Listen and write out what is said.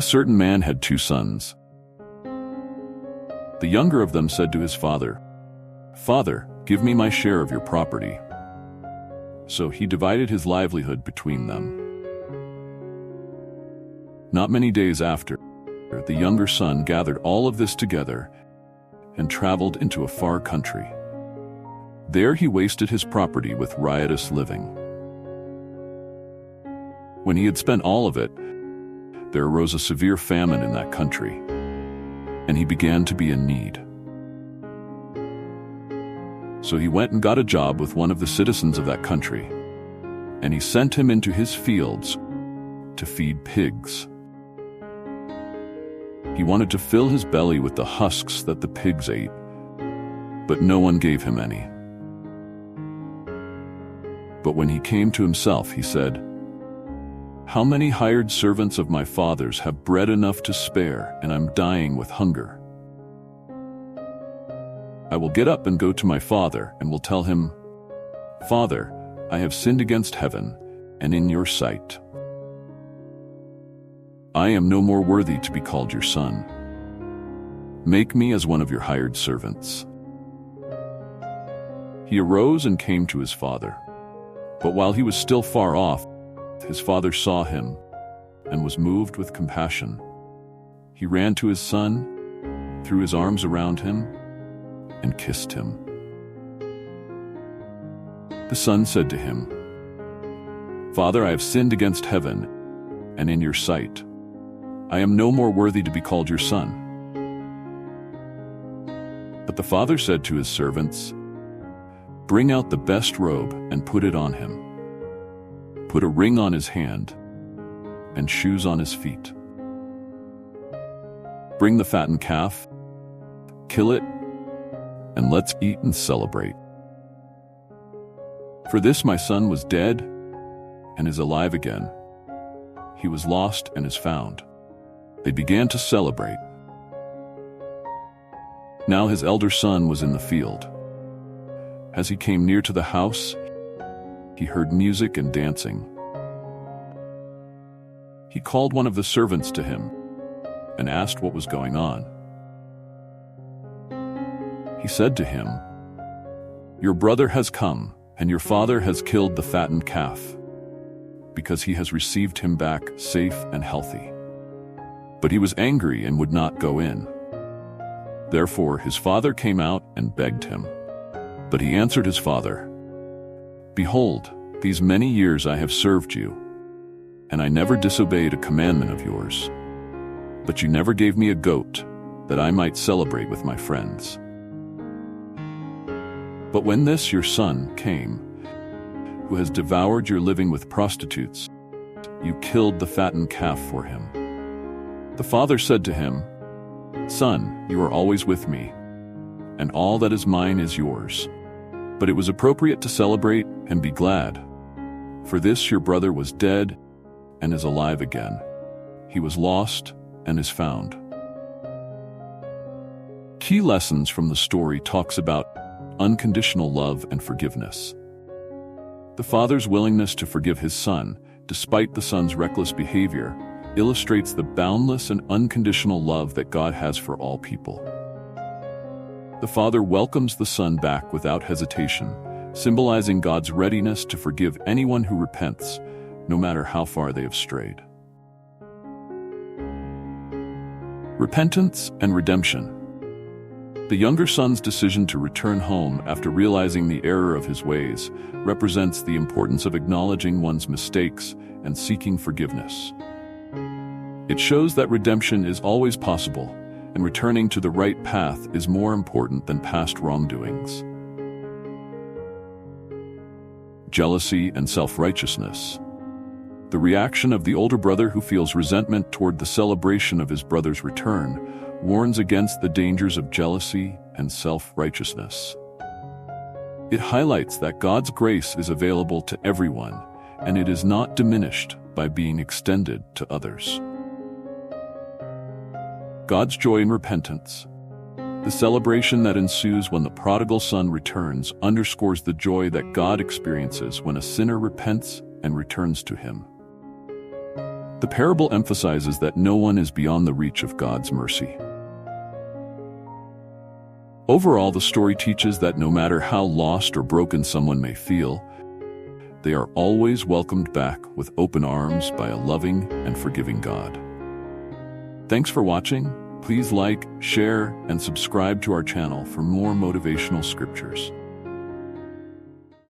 A certain man had 2 sons. The younger of them said to his father, "Father, give me my share of your property." So he divided his livelihood between them. Not many days after, the younger son gathered all of this together and traveled into a far country. There he wasted his property with riotous living. When he had spent all of it, there arose a severe famine in that country, and he began to be in need. So he went and got a job with one of the citizens of that country, and he sent him into his fields to feed pigs. He wanted to fill his belly with the husks that the pigs ate, but no one gave him any. But when he came to himself, he said, "How many hired servants of my father's have bread enough to spare, and I'm dying with hunger? I will get up and go to my father, and will tell him, 'Father, I have sinned against heaven and in your sight. I am no more worthy to be called your son. Make me as one of your hired servants.' He arose and came to his father. But while he was still far off, his father saw him and was moved with compassion. He ran to his son, threw his arms around him, and kissed him. The son said to him, 'Father, I have sinned against heaven and in your sight. I am no more worthy to be called your son.' But the father said to his servants, 'Bring out the best robe and put it on him. Put a ring on his hand and shoes on his feet. Bring the fattened calf, kill it, and let's eat and celebrate. For this my son was dead and is alive again. He was lost and is found.' They began to celebrate. Now his elder son was in the field. As he came near to the house, he heard music and dancing. He called one of the servants to him and asked what was going on. He said to him, 'Your brother has come, and your father has killed the fattened calf, because he has received him back safe and healthy.' But he was angry and would not go in. Therefore his father came out and begged him. But he answered his father, 'Behold, these many years I have served you, and I never disobeyed a commandment of yours. But you never gave me a goat, that I might celebrate with my friends. But when this your son came, who has devoured your living with prostitutes, you killed the fattened calf for him.' The father said to him, 'Son, you are always with me, and all that is mine is yours. But it was appropriate to celebrate and be glad. For this your brother was dead and is alive again. He was lost and is found.'" Key lessons from the story talks about unconditional love and forgiveness. The father's willingness to forgive his son, despite the son's reckless behavior, illustrates the boundless and unconditional love that God has for all people. The father welcomes the son back without hesitation, symbolizing God's readiness to forgive anyone who repents, no matter how far they have strayed. Repentance and redemption. The younger son's decision to return home after realizing the error of his ways represents the importance of acknowledging one's mistakes and seeking forgiveness. It shows that redemption is always possible, and returning to the right path is more important than past wrongdoings. Jealousy and self-righteousness. The reaction of the older brother who feels resentment toward the celebration of his brother's return warns against the dangers of jealousy and self-righteousness. It highlights that God's grace is available to everyone, and it is not diminished by being extended to others. God's joy in repentance. The celebration that ensues when the prodigal son returns underscores the joy that God experiences when a sinner repents and returns to him. The parable emphasizes that no one is beyond the reach of God's mercy. Overall, the story teaches that no matter how lost or broken someone may feel, they are always welcomed back with open arms by a loving and forgiving God. Thanks for watching. Please like, share, and subscribe to our channel for more motivational scriptures.